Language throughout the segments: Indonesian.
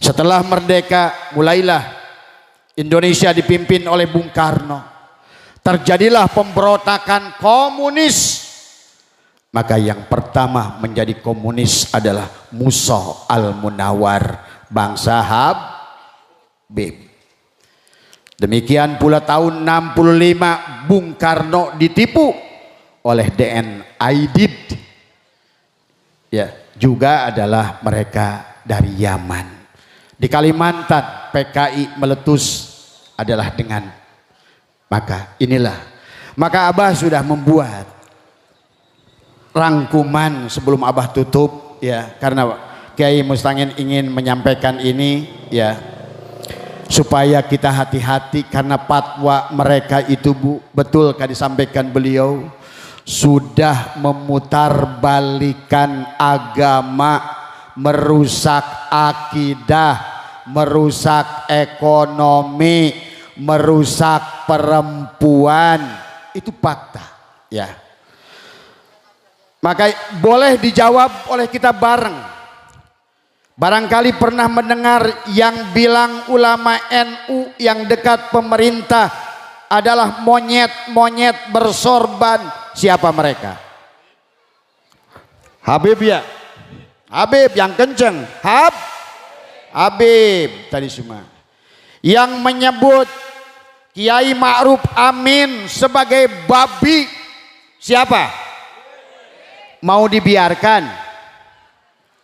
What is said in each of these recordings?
Setelah merdeka, mulailah Indonesia dipimpin oleh Bung Karno. Terjadilah pemberontakan komunis. Maka yang pertama menjadi komunis adalah Musa Al-Munawwar, bangsa Habib. Demikian pula tahun 65 Bung Karno ditipu oleh DN Aidid. Ya, juga adalah mereka dari Yaman. Di Kalimantan PKI meletus adalah dengan maka Abah sudah membuat rangkuman sebelum Abah tutup ya, karena Kiai Mustangin ingin menyampaikan ini ya, supaya kita hati-hati karena fatwa mereka itu betul kan disampaikan beliau, sudah memutarbalikkan agama, merusak akidah, merusak ekonomi, merusak perempuan. Itu fakta ya. Maka boleh dijawab oleh kita bareng. Barangkali pernah mendengar yang bilang ulama NU yang dekat pemerintah adalah monyet-monyet bersorban. Siapa mereka? Habib ya? Habib yang kenceng. Habib tadi semua. Yang menyebut Kiai Ma'ruf Amin sebagai babi. Siapa? Mau dibiarkan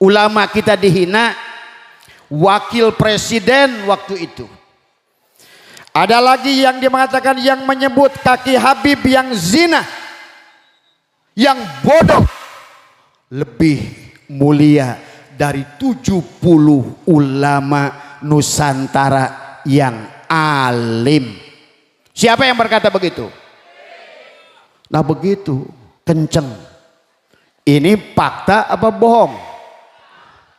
ulama kita dihina? Wakil presiden waktu itu. Ada lagi yang dia mengatakan, yang menyebut kaki Habib yang zina, yang bodoh, lebih mulia dari 70 ulama Nusantara yang alim. Siapa yang berkata begitu? Nah begitu kenceng. Ini fakta apa bohong?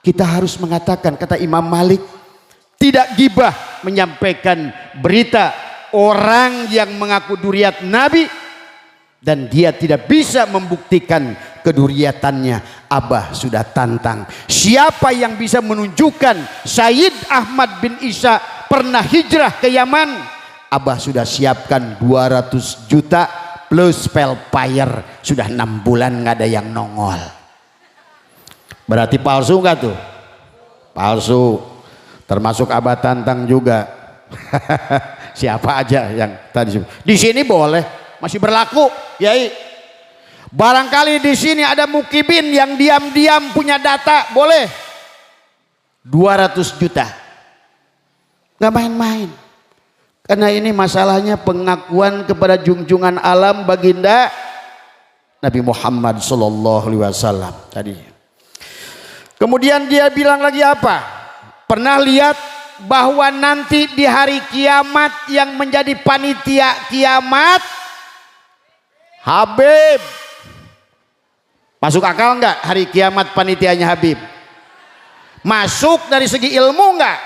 Kita harus mengatakan, kata Imam Malik, tidak gibah menyampaikan berita orang yang mengaku duriat Nabi dan dia tidak bisa membuktikan keduriatannya. Abah sudah tantang. Siapa yang bisa menunjukkan Sayyid Ahmad bin Isa pernah hijrah ke Yaman? Abah sudah siapkan 200 juta plus pelfire. Sudah 6 bulan nggak ada yang nongol. Berarti palsu nggak tuh? Palsu. Termasuk Abah tantang juga. Siapa aja yang tadi di sini boleh, masih berlaku, Yai. Barangkali di sini ada mukibin yang diam-diam punya data, boleh 200 juta. Nggak main-main. Karena ini masalahnya pengakuan kepada junjungan alam baginda Nabi Muhammad SAW tadi. Kemudian dia bilang lagi apa? Pernah lihat bahwa nanti di hari kiamat yang menjadi panitia kiamat Habib. Masuk akal enggak hari kiamat panitianya Habib? Masuk dari segi ilmu enggak?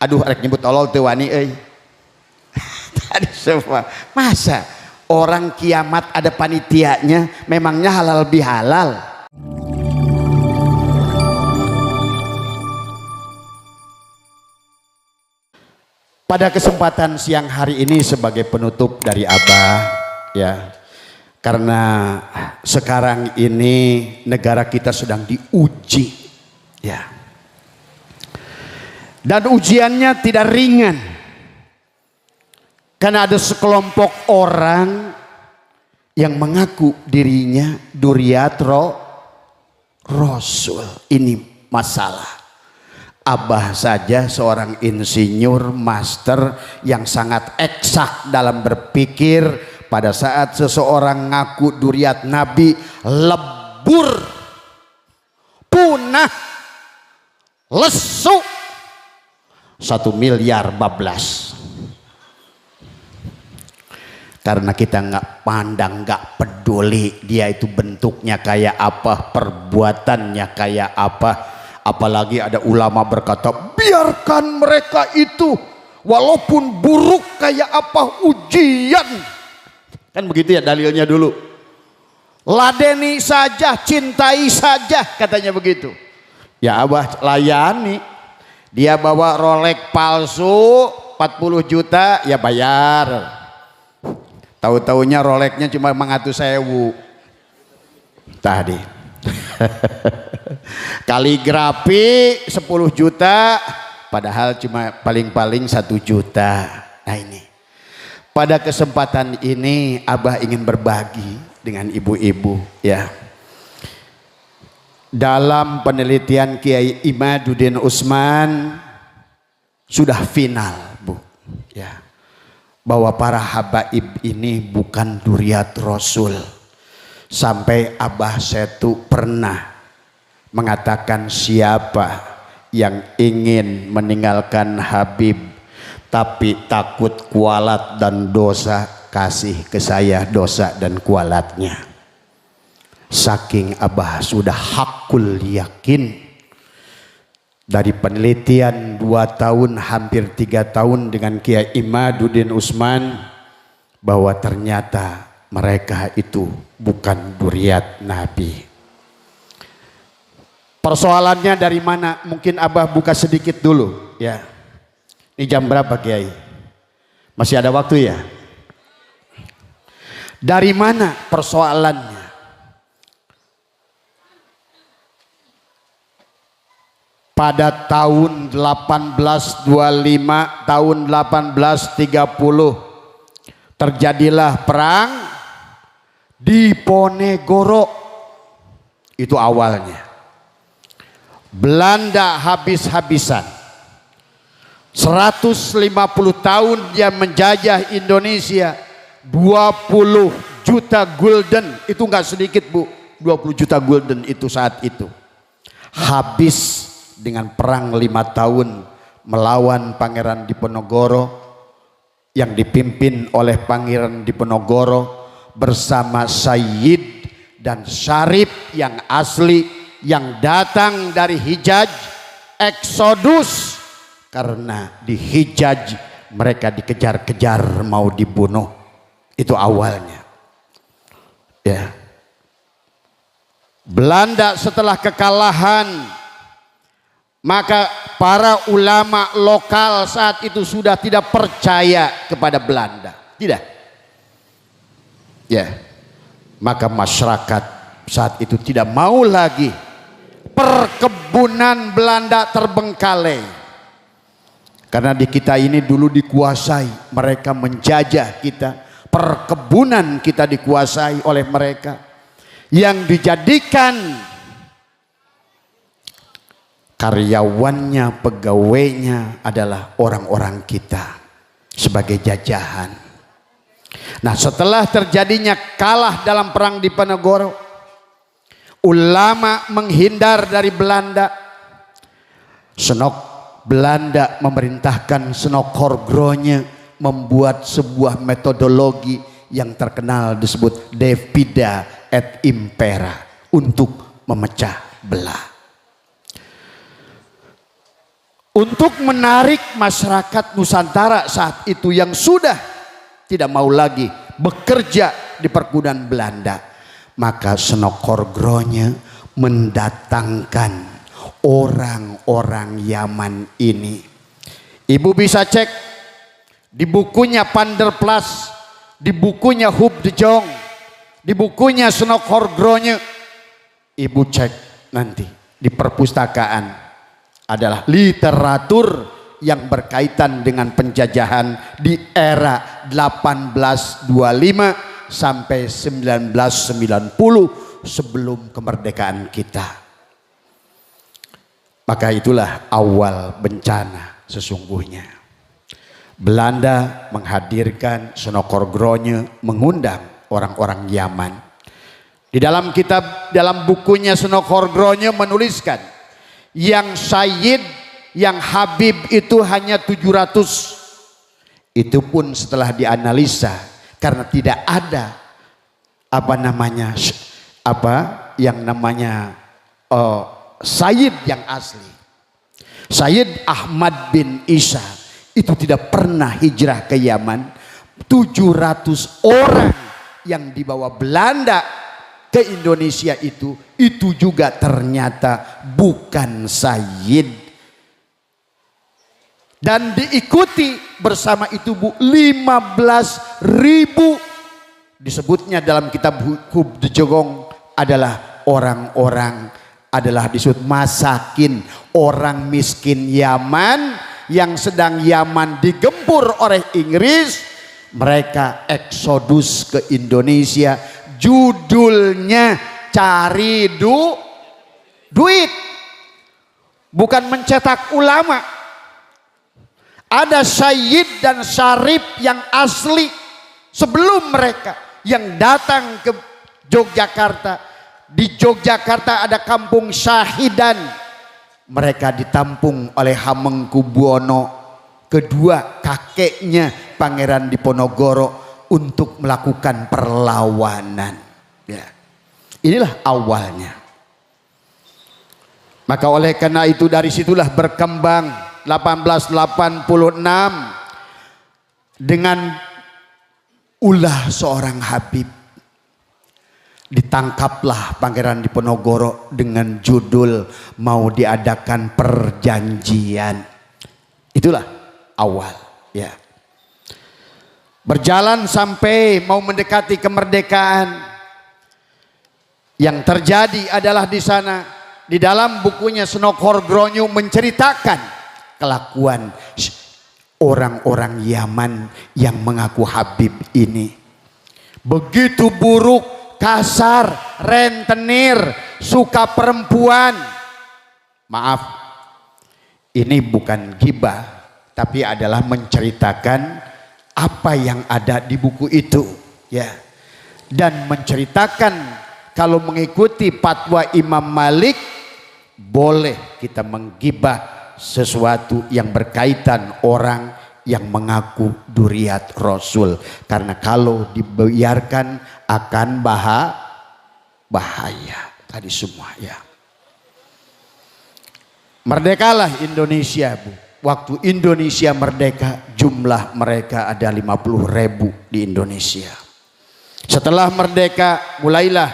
Aduh, arek nyebut tolol teu wani euy. Tadi semua. Masa orang kiamat ada panitianya, memangnya halal bihalal? Pada kesempatan siang hari ini sebagai penutup dari Abah ya, karena sekarang ini negara kita sedang diuji ya, dan ujiannya tidak ringan karena ada sekelompok orang yang mengaku dirinya duriat Rasul. Ini masalah. Abah saja seorang insinyur master yang sangat eksak dalam berpikir. Pada saat seseorang ngaku duriat Nabi, lebur, punah, lesu, 1 miliar bablas. Karena kita nggak pandang, nggak peduli dia itu bentuknya kayak apa, perbuatannya kayak apa. Apalagi ada ulama berkata, biarkan mereka itu walaupun buruk kayak apa ujian. Kan begitu ya dalilnya dulu. Ladeni saja, cintai saja, katanya begitu. Ya Abah layani. Dia bawa Rolex palsu 40 juta, ya bayar. Tahu-taunya Rolexnya cuma 100.000 tadi. Kaligrafi 10 juta, padahal cuma paling-paling 1 juta. Nah ini, pada kesempatan ini Abah ingin berbagi dengan ibu-ibu ya. Dalam penelitian Kiai Imaduddin Usman sudah final Bu ya, bahwa para habaib ini bukan duriat Rasul. Sampai Abah Setu pernah mengatakan, siapa yang ingin meninggalkan Habib tapi takut kualat dan dosa, kasih ke saya dosa dan kualatnya. Saking Abah sudah hakul yakin, dari penelitian 2 tahun hampir 3 tahun dengan Kiai Imaduddin Usman, bahwa ternyata mereka itu bukan duriat Nabi. Persoalannya dari mana? Mungkin Abah buka sedikit dulu ya. Ini jam berapa Kiai? Masih ada waktu ya? Dari mana persoalannya? Pada tahun 1825, tahun 1830 terjadilah perang di Ponegoro. Itu awalnya. Belanda habis-habisan. 150 tahun dia menjajah Indonesia. 20 juta gulden, itu enggak sedikit Bu. 20 juta gulden itu saat itu. Habis dengan perang 5 tahun melawan Pangeran Diponegoro yang dipimpin oleh Pangeran Diponegoro bersama Sayyid dan Syarif yang asli yang datang dari Hijaz, eksodus karena di Hijaz mereka dikejar-kejar mau dibunuh. Itu awalnya ya. Belanda setelah kekalahan, maka para ulama lokal saat itu sudah tidak percaya kepada Belanda. Tidak. Ya. Maka masyarakat saat itu tidak mau lagi. Perkebunan Belanda terbengkalai. Karena di kita ini dulu dikuasai. Mereka menjajah kita. Perkebunan kita dikuasai oleh mereka. Yang dijadikan karyawannya, pegawainya adalah orang-orang kita sebagai jajahan. Nah, setelah terjadinya kalah dalam perang di Ponegoro, ulama menghindar dari Belanda. Senok Belanda memerintahkan Senok Horgronya membuat sebuah metodologi yang terkenal disebut Divida et Impera untuk memecah belah. Untuk menarik masyarakat Nusantara saat itu yang sudah tidak mau lagi bekerja di perkebunan Belanda, maka Senok Horgronya mendatangkan orang-orang Yaman ini. Ibu bisa cek di bukunya Panderplas, di bukunya Hub de Jong, di bukunya Senok Horgronya. Ibu cek nanti di perpustakaan. Adalah literatur yang berkaitan dengan penjajahan di era 1825 sampai 1990 sebelum kemerdekaan kita. Maka itulah awal bencana sesungguhnya. Belanda menghadirkan Senok Horgronya, mengundang orang-orang Yaman. Di dalam kitab, dalam bukunya Senok Horgronya menuliskan yang Sayyid, yang Habib itu hanya 700. Itu pun setelah dianalisa karena tidak ada yang namanya Sayyid yang asli. Sayyid Ahmad bin Isa itu tidak pernah hijrah ke Yaman. 700 orang yang dibawa Belanda ke Indonesia itu juga ternyata bukan Sayyid dan diikuti bersama itu Bu 15.000. Disebutnya dalam kitab Hub Jogong adalah orang-orang adalah disebut masakin, orang miskin Yaman yang sedang Yaman digempur oleh Inggris. Mereka eksodus ke Indonesia. Judulnya cari duit, bukan mencetak ulama. Ada Sayyid dan Syarif yang asli sebelum mereka yang datang ke Yogyakarta. Di Yogyakarta ada kampung Syahidan. Mereka ditampung oleh Hamengkubuwono kedua, kakeknya Pangeran Diponegoro, untuk melakukan perlawanan. Ya. Inilah awalnya. Maka oleh karena itu dari situlah berkembang 1886 dengan ulah seorang Habib. Ditangkaplah Pangeran Diponegoro dengan judul mau diadakan perjanjian. Itulah awal, ya. Berjalan sampai mau mendekati kemerdekaan. Yang terjadi adalah di sana, di dalam bukunya Senokhor Gronyu menceritakan kelakuan orang-orang Yaman yang mengaku Habib ini. Begitu buruk, kasar, rentenir, suka perempuan. Maaf, ini bukan ghibah, tapi adalah menceritakan apa yang ada di buku itu, ya. Dan menceritakan kalau mengikuti fatwa Imam Malik, boleh kita menggibah sesuatu yang berkaitan orang yang mengaku duriat Rasul, karena kalau dibiarkan akan bahaya tadi semua, ya. Merdekalah Indonesia, Bu. Waktu Indonesia merdeka, jumlah mereka ada 50.000 di Indonesia. Setelah merdeka, mulailah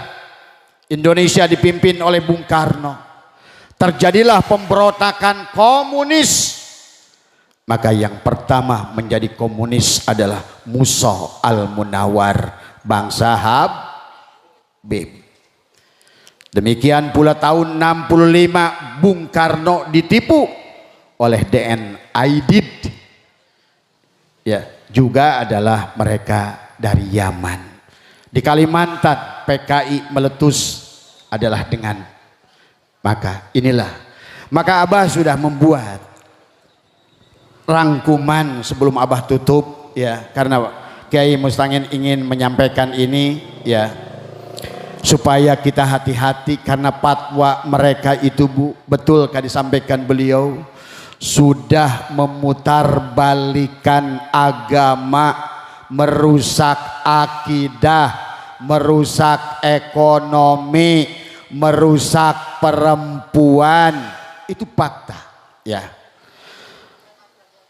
Indonesia dipimpin oleh Bung Karno. Terjadilah pemberontakan komunis. Maka yang pertama menjadi komunis adalah Musa Al-Munawar, bangsa Habib. Demikian pula tahun 65 Bung Karno ditipu oleh DN Aidid. Ya, juga adalah mereka dari Yaman. Di Kalimantan PKI meletus adalah dengan maka inilah. Maka Abah sudah membuat rangkuman sebelum Abah tutup, ya, karena Kiai Mustangin ingin menyampaikan ini, ya, supaya kita hati-hati karena fatwa mereka itu, Bu, betul kan disampaikan beliau, sudah memutarbalikkan agama, merusak akidah, merusak ekonomi, merusak perempuan. Itu fakta, ya.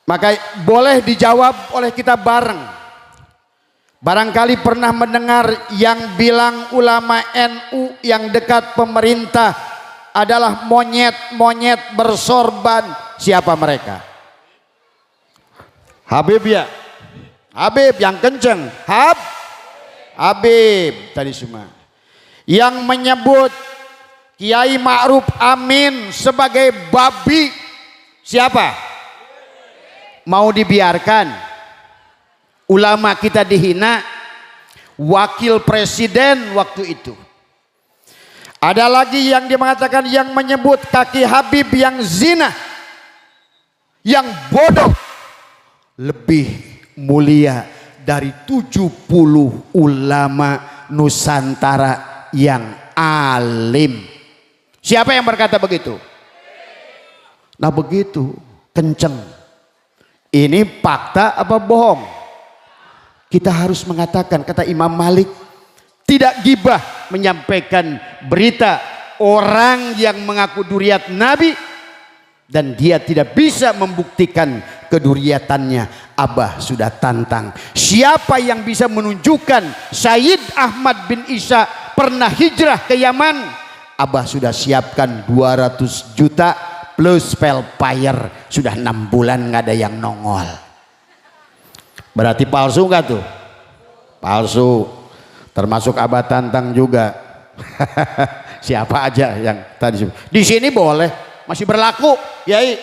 Maka boleh dijawab oleh kita bareng. Barangkali pernah mendengar yang bilang ulama NU yang dekat pemerintah adalah monyet-monyet bersorban. Siapa mereka? Habib, ya. Habib yang kenceng. Habib tadi semua. Yang menyebut Kiai Ma'ruf Amin sebagai babi. Siapa? Mau dibiarkan ulama kita dihina? Wakil presiden waktu itu. Ada lagi yang dia mengatakan, yang menyebut kaki Habib yang zina, yang bodoh, lebih mulia dari 70 ulama Nusantara yang alim. Siapa yang berkata begitu? Nah begitu, kenceng. Ini fakta apa bohong? Kita harus mengatakan, kata Imam Malik, tidak gibah menyampaikan berita orang yang mengaku duriat Nabi dan dia tidak bisa membuktikan keduriatannya. Abah sudah tantang. Siapa yang bisa menunjukkan Sayyid Ahmad bin Isa pernah hijrah ke Yaman? Abah sudah siapkan 200 juta plus Velfire sudah 6 bulan nggak ada yang nongol. Berarti palsu nggak tuh? Palsu. Termasuk Abah Tantang juga. Siapa aja yang tadi di sini boleh, masih berlaku, Yai.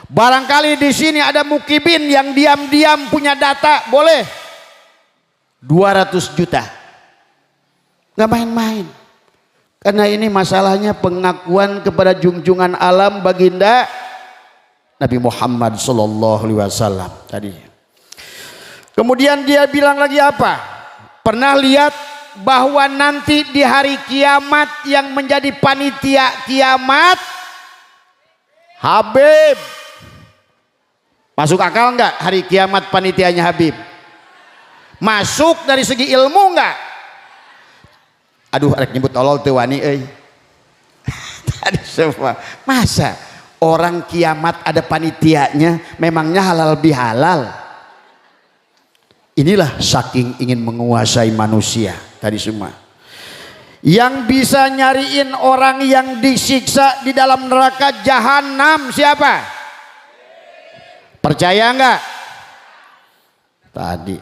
Barangkali di sini ada mukibin yang diam-diam punya data, boleh 200 juta. Nggak main-main. Karena ini masalahnya pengakuan kepada junjungan alam baginda Nabi Muhammad sallallahu alaihi wasallam tadi. Kemudian dia bilang lagi apa? Pernah lihat bahwa nanti di hari kiamat yang menjadi panitia kiamat Habib. Masuk akal enggak hari kiamat panitianya Habib? Masuk dari segi ilmu enggak? Aduh, arek nyebut tolol teu wani euy. Tadi semua. Masa orang kiamat ada panitianya, memangnya halal bihalal? Inilah saking ingin menguasai manusia tadi semua. Yang bisa nyariin orang yang disiksa di dalam neraka jahanam siapa? Percaya enggak? Tadi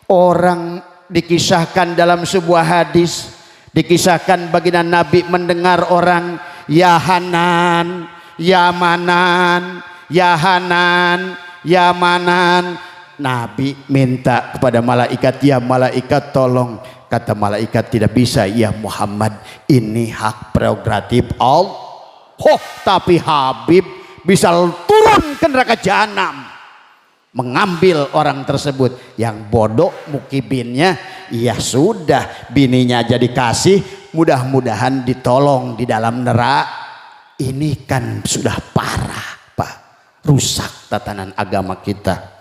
orang dikisahkan dalam sebuah hadis, dikisahkan baginda Nabi mendengar orang ya Hanan, ya Manan, ya Hanan, ya Manan. Nabi minta kepada malaikat, ya malaikat tolong. Kata malaikat, tidak bisa ya Muhammad, ini hak prerogatif Allah. Oh, tapi Habib bisa turun ke neraka jahanam mengambil orang tersebut. Yang bodoh mukibinnya, ya sudah bininya jadi kasih, mudah-mudahan ditolong di dalam neraka. Ini kan sudah parah Pak, rusak tatanan agama kita.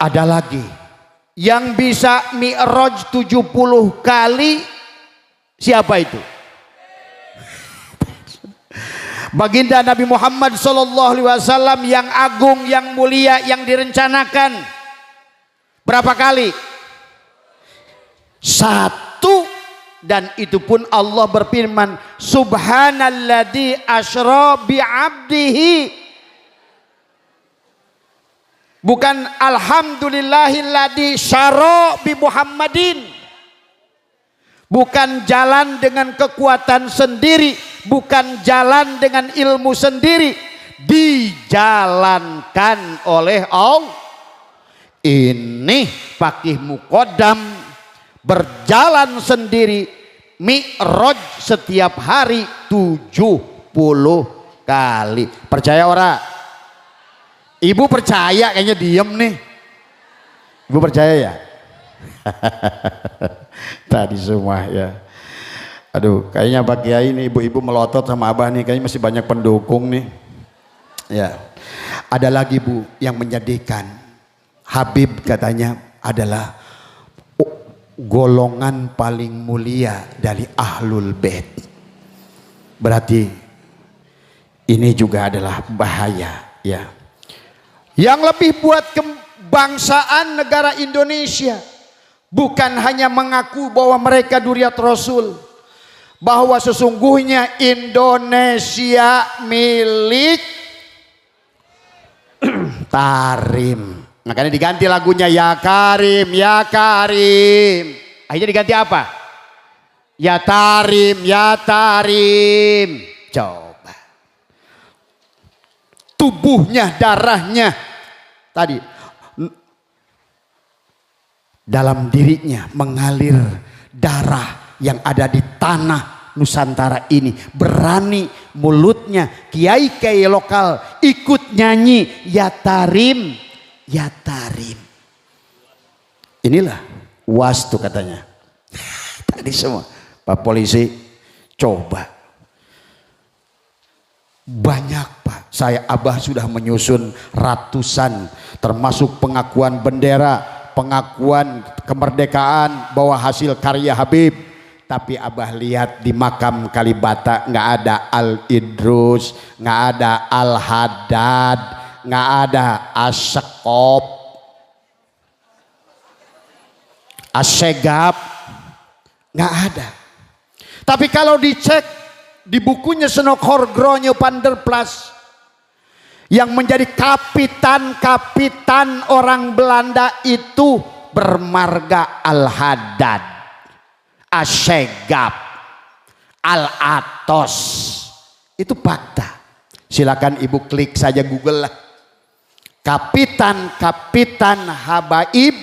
Ada lagi yang bisa mi'raj 70 kali, siapa itu? Baginda Nabi Muhammad sallallahu alaihi wasallam yang agung, yang mulia, yang direncanakan. Berapa kali? 1, dan itu pun Allah berfirman, subhanalladzi asra bi 'abdihi. Bukan alhamdulillahilladzi syara bi Muhammadin. Bukan jalan dengan kekuatan sendiri, bukan jalan dengan ilmu sendiri, dijalankan oleh Allah. Ini fakih muqaddam berjalan sendiri mi'raj setiap hari 70 kali. Percaya ora? Ibu percaya, kayaknya diem nih. Ibu percaya ya? Tadi semua ya. Aduh, kayaknya Pak Kiai ini ibu-ibu melotot sama Abah nih, kayaknya masih banyak pendukung nih. Ya. Ada lagi Bu yang menyedihkan. Habib katanya adalah golongan paling mulia dari Ahlul Bait. Berarti ini juga adalah bahaya ya. Yang lebih buat kebangsaan negara Indonesia bukan hanya mengaku bahwa mereka dzurriyyat Rasul, bahwa sesungguhnya Indonesia milik Tarim. Makanya diganti lagunya ya Karim, ya Karim. Akhirnya diganti apa? Ya Tarim, ya Tarim. Coba. Tubuhnya, darahnya tadi dalam dirinya mengalir darah yang ada di tanah Nusantara ini. Berani mulutnya kiai-kiai lokal ikut nyanyi ya Tarim, ya Tarim. Inilah UAS tuh katanya. Tadi semua Pak Polisi coba. Banyak Pak, saya Abah sudah menyusun ratusan, termasuk pengakuan bendera, pengakuan kemerdekaan bahwa hasil karya Habib. Tapi Abah lihat di makam Kalibata nggak ada Al Idrus, nggak ada Al Haddad, nggak ada Asyekop, Asyegab, nggak ada. Tapi kalau dicek di bukunya Senokor Gronje Panderplas, yang menjadi kapitan orang Belanda itu bermarga Al-Haddad, Assegaf, Al-Atos. Itu fakta. Silakan ibu klik saja Google lah. Kapitan Habaib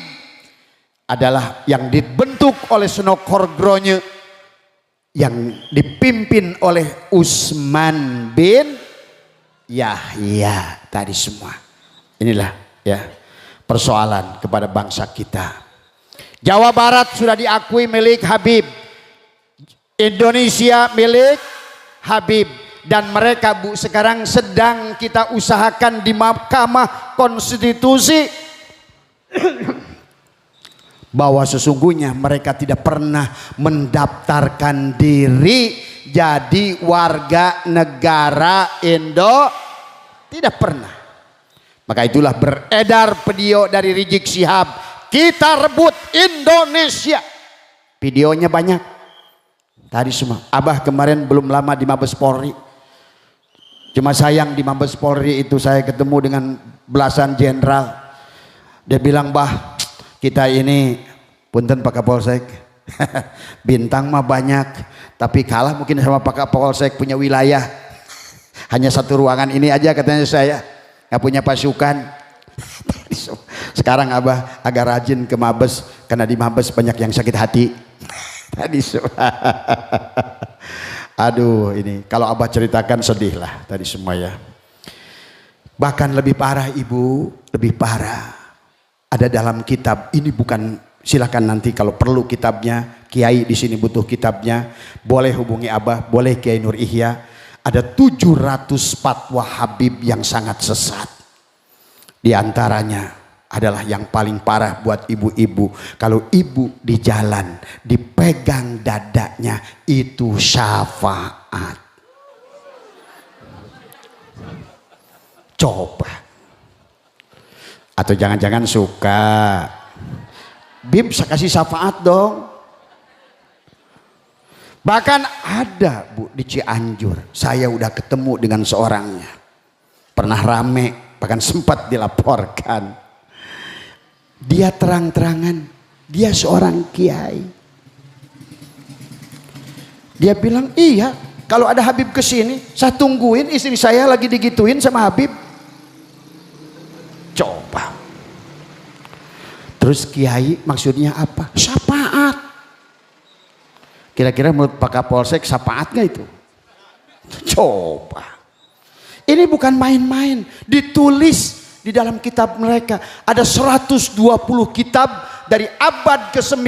adalah yang dibentuk oleh Senokor Gronje, yang dipimpin oleh Usman bin Yahya tadi semua. Inilah ya persoalan kepada bangsa kita. Jawa Barat sudah diakui milik Habib, Indonesia milik Habib, dan mereka Bu sekarang sedang kita usahakan di Mahkamah Konstitusi bahwa sesungguhnya mereka tidak pernah mendaftarkan diri jadi warga negara Indo, tidak pernah. Maka itulah beredar video dari Rizik Syihab, kita rebut Indonesia. Videonya banyak tadi semua. Abah kemarin belum lama di Mabes Polri, cuma sayang di Mabes Polri itu saya ketemu dengan belasan jenderal. Dia bilang, bah kita ini punten Pak Kapolsek bintang mah banyak, tapi kalah mungkin sama Pak Kapolsek punya wilayah. Hanya satu ruangan ini aja katanya, saya nggak punya pasukan. Sekarang Abah agak rajin ke Mabes karena di Mabes banyak yang sakit hati. Tadi aduh, ini kalau Abah ceritakan sedih lah tadi semua ya. Bahkan lebih parah ibu, lebih parah. Ada dalam kitab ini, bukan, silakan nanti kalau perlu kitabnya, Kiai di sini butuh kitabnya, boleh hubungi Abah, boleh Kiai Nur Ihya. Ada 700 fatwa Habib yang sangat sesat. Di antaranya adalah yang paling parah buat ibu-ibu. Kalau ibu di jalan dipegang dadanya itu syafaat. Coba. Atau jangan-jangan suka. Bib saya kasih syafaat dong. Bahkan ada Bu di Cianjur, saya udah ketemu dengan seorangnya, pernah rame, bahkan sempat dilaporkan. Dia terang-terangan, dia seorang kiai. Dia bilang, iya kalau ada Habib kesini, saya tungguin istri saya lagi digituin sama Habib. Coba. Terus kiai maksudnya apa? Syafaat. Kira-kira menurut Pak Kapolsek syafaat gak itu? Coba. Ini bukan main-main. Ditulis di dalam kitab mereka. Ada 120 kitab dari abad ke-9.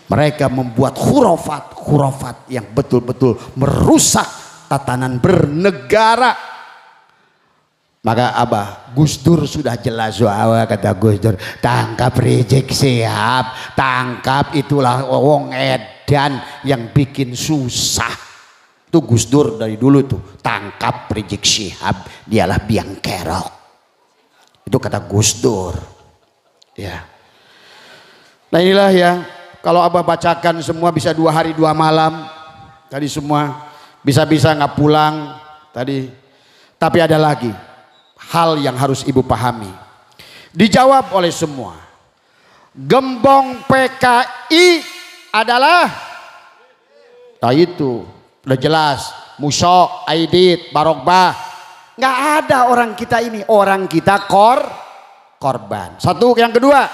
Mereka membuat khurafat yang betul-betul merusak tatanan bernegara. Maka Abah, Gus Dur sudah jelas, kata Gus Dur, tangkap Rizik Syihab, tangkap, itulah wong edan yang bikin susah. Itu Gus Dur dari dulu tuh, tangkap Rizik Syihab, dialah biang kerok. Itu kata Gus Dur. Ya. Nah inilah ya, kalau Abah bacakan semua bisa 2 hari 2 malam. Tadi semua bisa-bisa nggak pulang tadi. Tapi ada lagi hal yang harus ibu pahami. Dijawab oleh semua. Gembong PKI adalah, nah itu udah jelas, Musyok, Aidit, Barokbah. Nggak ada orang kita ini, orang kita korban. Satu. Yang kedua,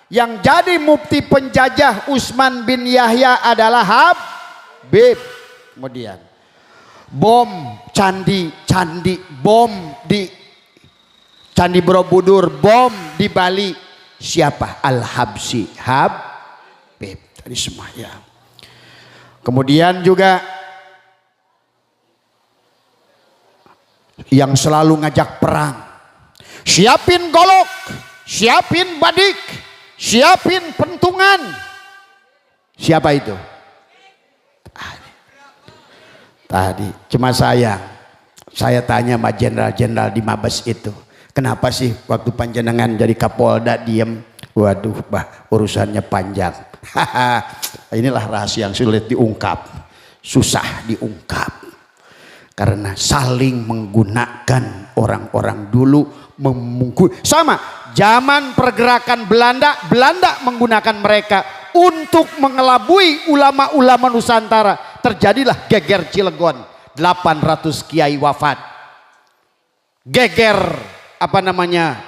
yang jadi mufti penjajah Usman bin Yahya adalah Habib. Kemudian bom candi bom di Candi Borobudur, bom di Bali, siapa? Al-Habsyi, Habib. Tadi semua ya. Kemudian juga yang selalu ngajak perang, siapin golok, siapin badik, siapin pentungan. Siapa itu? Tadi cuma saya tanya sama jenderal-jenderal di Mabes itu, kenapa sih waktu panjenengan jadi Kapolda diem? Waduh, bah urusannya panjang. Inilah rahasia yang sulit diungkap, susah diungkap. Karena saling menggunakan orang-orang dulu sama zaman pergerakan Belanda, Belanda menggunakan mereka untuk mengelabui ulama-ulama Nusantara. Terjadilah geger Cilegon, 800 kiai wafat. Geger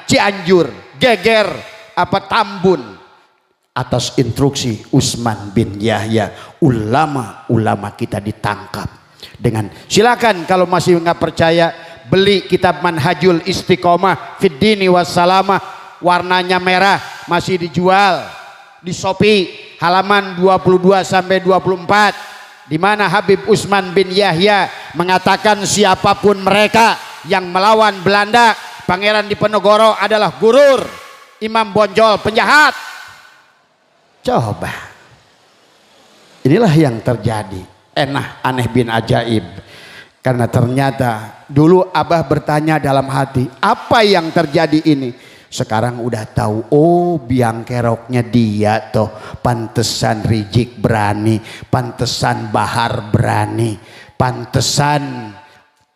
Cianjur, geger Tambun atas instruksi Utsman bin Yahya. Ulama-ulama kita ditangkap. Dengan silakan kalau masih nggak percaya, beli kitab Manhajul Istiqomah Fid Dini Wassalamah, warnanya merah, masih dijual di Shopee, halaman 22 sampai 24, di mana Habib Utsman bin Yahya mengatakan siapapun mereka yang melawan Belanda, Pangeran Diponegoro adalah gurur, Imam Bonjol penjahat. Coba, inilah yang terjadi. Aneh bin ajaib. Karena ternyata dulu Abah bertanya dalam hati, apa yang terjadi ini? Sekarang udah tahu, oh biang keroknya dia toh. Pantesan Rizik berani, pantesan Bahar berani, pantesan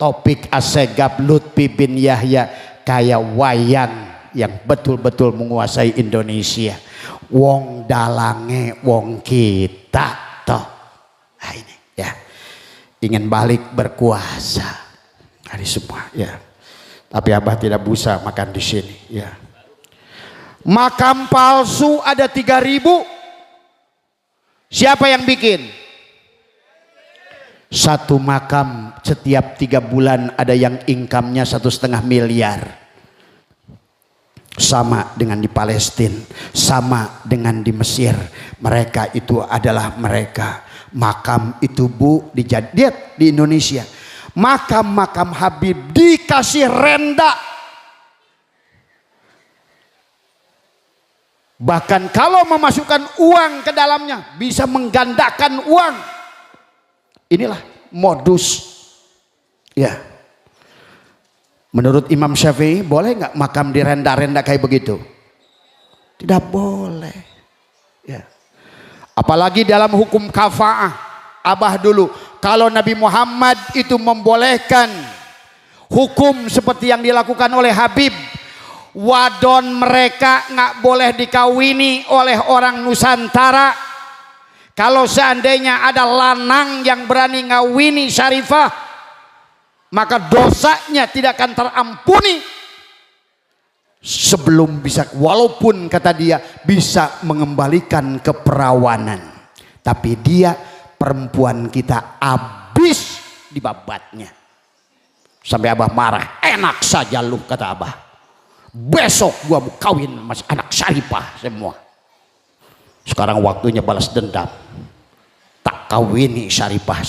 Topik Assegaf Lutfi bin Yahya kayak wayang yang betul-betul menguasai Indonesia. Wong dalange wong kita toh. Nah ini ya, ingin balik berkuasa hari semua ya. Tapi Abah tidak bisa makan di sini ya. Makam palsu ada 3.000. Siapa yang bikin? Satu makam setiap 3 bulan ada yang income-nya 1,5 miliar. Sama dengan di Palestina, sama dengan di Mesir. Mereka itu adalah mereka. Makam itu Bu, lihat di Indonesia. Makam-makam Habib dikasih renda. Bahkan kalau memasukkan uang ke dalamnya bisa menggandakan uang. Inilah modus. Ya. Menurut Imam Syafi'i boleh nggak makam direnda-renda kayak begitu? Tidak boleh. Ya. Apalagi dalam hukum kafa'ah. Abah dulu, kalau Nabi Muhammad itu membolehkan hukum seperti yang dilakukan oleh Habib, wadon mereka nggak boleh dikawini oleh orang Nusantara. Kalau seandainya ada lanang yang berani ngawini Syarifah, maka dosanya tidak akan terampuni sebelum bisa, walaupun kata dia bisa mengembalikan keperawanan, tapi dia perempuan kita habis dibabatnya. Sampai Abah marah, enak saja lu kata Abah, besok gua mau kawin mas anak Syarifah semua. Sekarang waktunya balas dendam, tak kawini Syarifah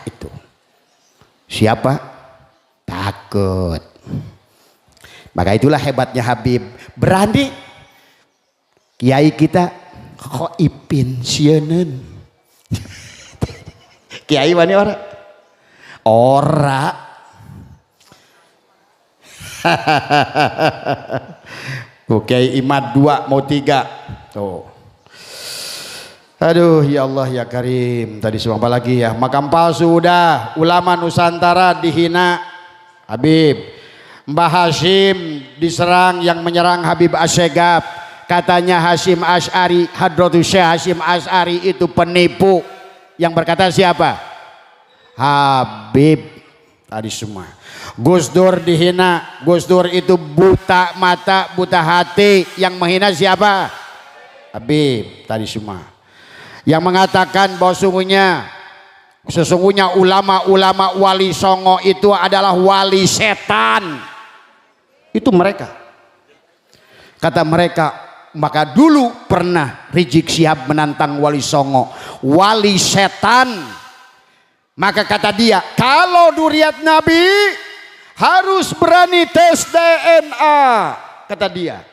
itu. Siapa? Takut. Maka itulah hebatnya Habib, berani. Kiai kita kok ipin sieuneun. Kiai mana ora? Ora. Kiai Imad 2 mau 3. Tuh. Aduh ya Allah ya Karim. Tadi apa lagi ya? Makam palsu udah, ulama Nusantara dihina. Habib, Mbah Hashim diserang, yang menyerang Habib Assegaf. Katanya Hashim Asy'ari, Hadratus Syekh Hashim Asy'ari itu penipu. Yang berkata siapa? Habib. Tadi semua. Gus Dur dihina. Gus Dur itu buta mata, buta hati. Yang menghina siapa? Habib. Tadi semua. Yang mengatakan bahwa sesungguhnya ulama-ulama wali songo itu adalah wali setan. Itu mereka. Kata mereka, maka dulu pernah Rizik Syihab menantang wali songo, wali setan. Maka kata dia, kalau duriat Nabi harus berani tes DNA. Kata dia,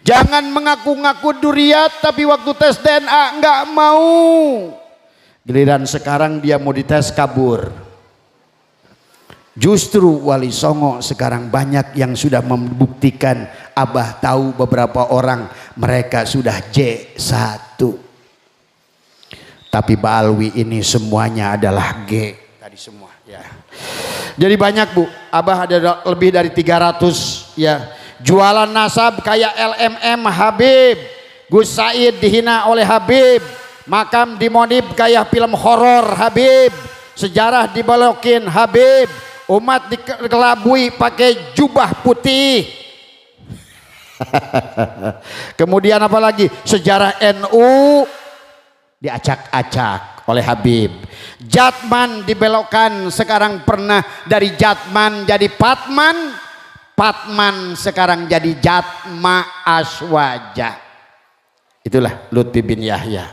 jangan mengaku-ngaku duriat tapi waktu tes DNA nggak mau. Giliran sekarang dia mau dites kabur. Justru wali songo sekarang banyak yang sudah membuktikan. Abah tahu beberapa orang mereka sudah J1. Tapi Baalwi ini semuanya adalah G tadi semua ya. Jadi banyak Bu, Abah ada lebih dari 300 ya. Jualan nasab kayak LMM Habib, Gus Said dihina oleh Habib, makam dimodif kayak film horor Habib, sejarah dibelokin Habib, umat dikelabui pakai jubah putih. Kemudian apa lagi? Sejarah NU diacak-acak oleh Habib. Jatman dibelokkan, sekarang pernah dari Jatman jadi Patman, Patman sekarang jadi Jatma Aswaja. Itulah Lutfi bin Yahya.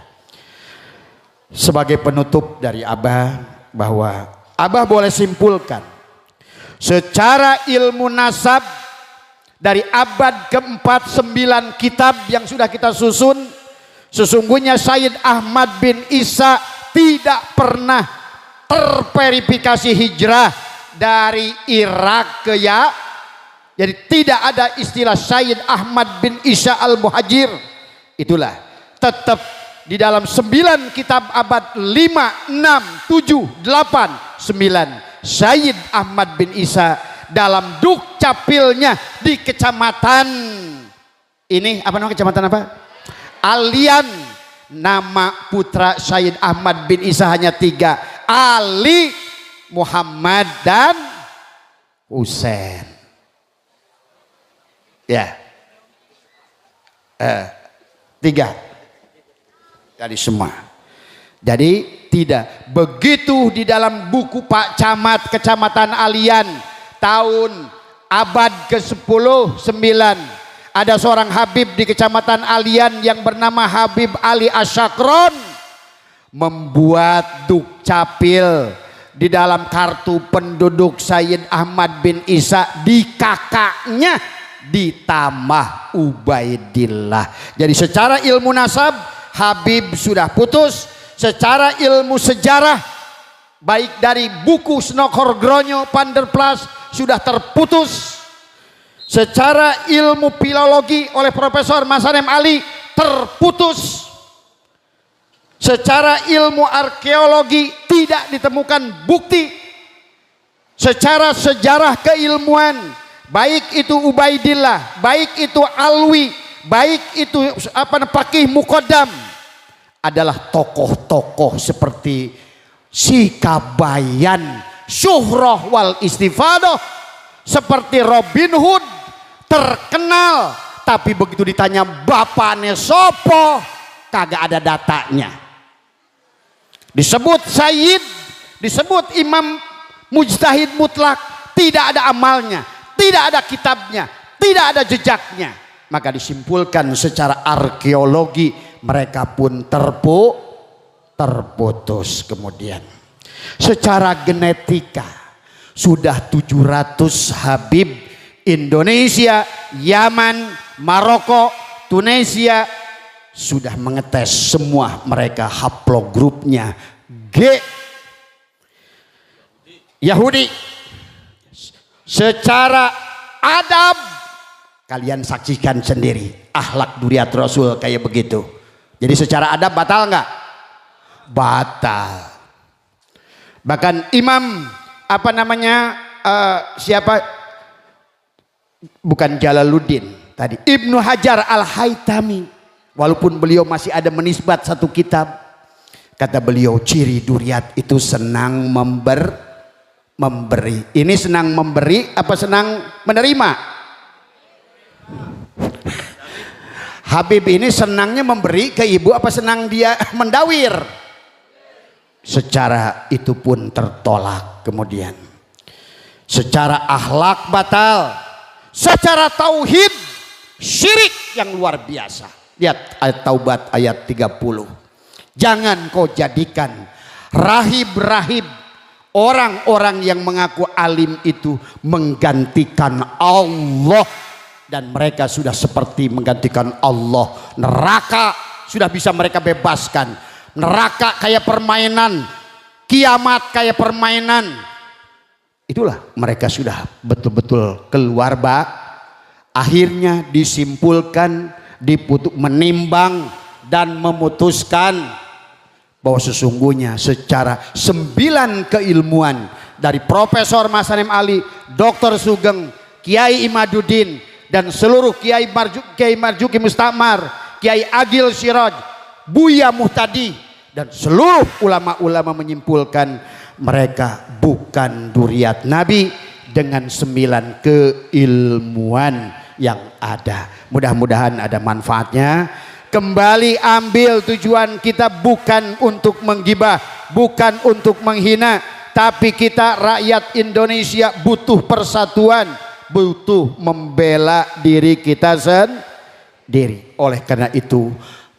Sebagai penutup dari Abah, bahwa Abah boleh simpulkan secara ilmu nasab dari abad keempat 9 kitab yang sudah kita susun, sesungguhnya Sayyid Ahmad bin Isa tidak pernah terverifikasi hijrah dari Irak ke Ya. Jadi tidak ada istilah Sayyid Ahmad bin Isa al-Muhajir. Itulah tetap di dalam 9 kitab abad 5, 6, 7, 8, 9 Sayyid Ahmad bin Isa dalam dukcapilnya di kecamatan ini, apa nama kecamatan apa? Alian. Nama putra Sayyid Ahmad bin Isa hanya 3, Ali, Muhammad, dan Husain. Ya, 3 dari semua. Jadi tidak begitu di dalam buku Pak Camat Kecamatan Alian tahun abad ke-10 9. Ada seorang Habib di Kecamatan Alian yang bernama Habib Ali Asyakron membuat dukcapil di dalam kartu penduduk Sayyid Ahmad bin Isa di kakaknya ditambah Ubaidillah. Jadi secara ilmu nasab Habib sudah putus, secara ilmu sejarah baik dari buku Snokor Gronyo Panderplas sudah terputus. Secara ilmu filologi oleh Profesor Masanem Ali terputus. Secara ilmu arkeologi tidak ditemukan bukti. Secara sejarah keilmuan, baik itu Ubaidillah, baik itu Alwi, baik itu Faqih Muqaddam, adalah tokoh-tokoh seperti Sikabayan, Syuhrah wal Istifadah, seperti Robin Hood, terkenal, tapi begitu ditanya bapaknya sopo, kagak ada datanya. Disebut Sayyid, disebut Imam Mujtahid mutlak, tidak ada amalnya, tidak ada kitabnya, tidak ada jejaknya. Maka disimpulkan secara arkeologi mereka pun terputus. Kemudian secara genetika sudah 700 Habib Indonesia, Yaman, Maroko, Tunisia sudah mengetes semua mereka haplogrupnya G. Yahudi secara adab kalian saksikan sendiri, akhlak Duriat Rasul kayak begitu. Jadi secara adab batal nggak? Batal. Bahkan Imam apa namanya siapa? Bukan Jalaluddin tadi, Ibnu Hajar Al-Haytami, walaupun beliau masih ada menisbat satu kitab, kata beliau ciri Duriat itu senang memberi. Ini senang memberi apa senang menerima? Habib ini senangnya memberi ke ibu apa senang dia mendawir? Secara itu pun tertolak. Kemudian secara akhlak batal, secara tauhid syirik yang luar biasa. Lihat ayat Taubat ayat 30. Jangan kau jadikan rahib-rahib, orang-orang yang mengaku alim itu menggantikan Allah, dan mereka sudah seperti menggantikan Allah. Neraka sudah bisa mereka bebaskan. Neraka kayak permainan, kiamat kayak permainan. Itulah mereka sudah betul-betul keluar akhirnya disimpulkan, menimbang dan memutuskan bahwa sesungguhnya secara 9 keilmuan dari Profesor Masanem Ali, Dr. Sugeng, Kiai Imaduddin, dan seluruh Kiai Marzuki Mustamar, Kiai Agil Siraj, Buya Muhtadi, dan seluruh ulama-ulama menyimpulkan mereka bukan dzurriyyat Nabi dengan 9 keilmuan yang ada. Mudah-mudahan ada manfaatnya. Kembali ambil tujuan kita bukan untuk menggibah, bukan untuk menghina, tapi kita rakyat Indonesia butuh persatuan, butuh membela diri kita sendiri. Oleh karena itu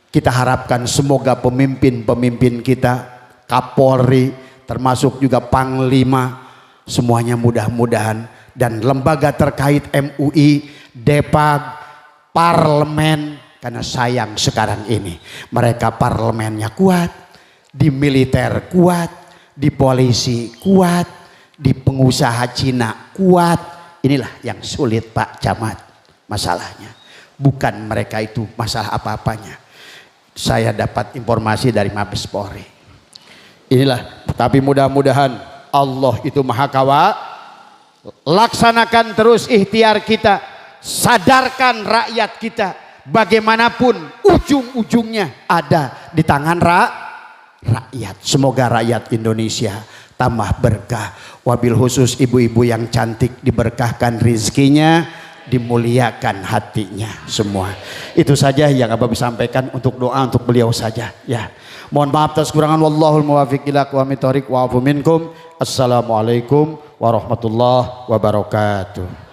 kita harapkan semoga pemimpin-pemimpin kita, Kapolri, termasuk juga Panglima, semuanya mudah-mudahan, dan lembaga terkait MUI, Depag, Parlemen, karena sayang sekarang ini mereka parlemennya kuat, di militer kuat, di polisi kuat, di pengusaha Cina kuat. Inilah yang sulit Pak Camat masalahnya. Bukan mereka itu masalah apa-apanya. Saya dapat informasi dari Mabes Polri. Inilah, tapi mudah-mudahan Allah itu Maha Kawal. Laksanakan terus ikhtiar kita, sadarkan rakyat kita, bagaimanapun ujung-ujungnya ada di tangan rakyat. Semoga rakyat Indonesia tambah berkah. Wabil khusus ibu-ibu yang cantik diberkahkan rizkinya, dimuliakan hatinya semua. Itu saja yang Abah bisa sampaikan untuk doa untuk beliau saja ya. Mohon maaf atas kurangan, wallahul muwaffiq ila aqwamit thoriq wa afu minkum. Assalamualaikum warahmatullahi wabarakatuh.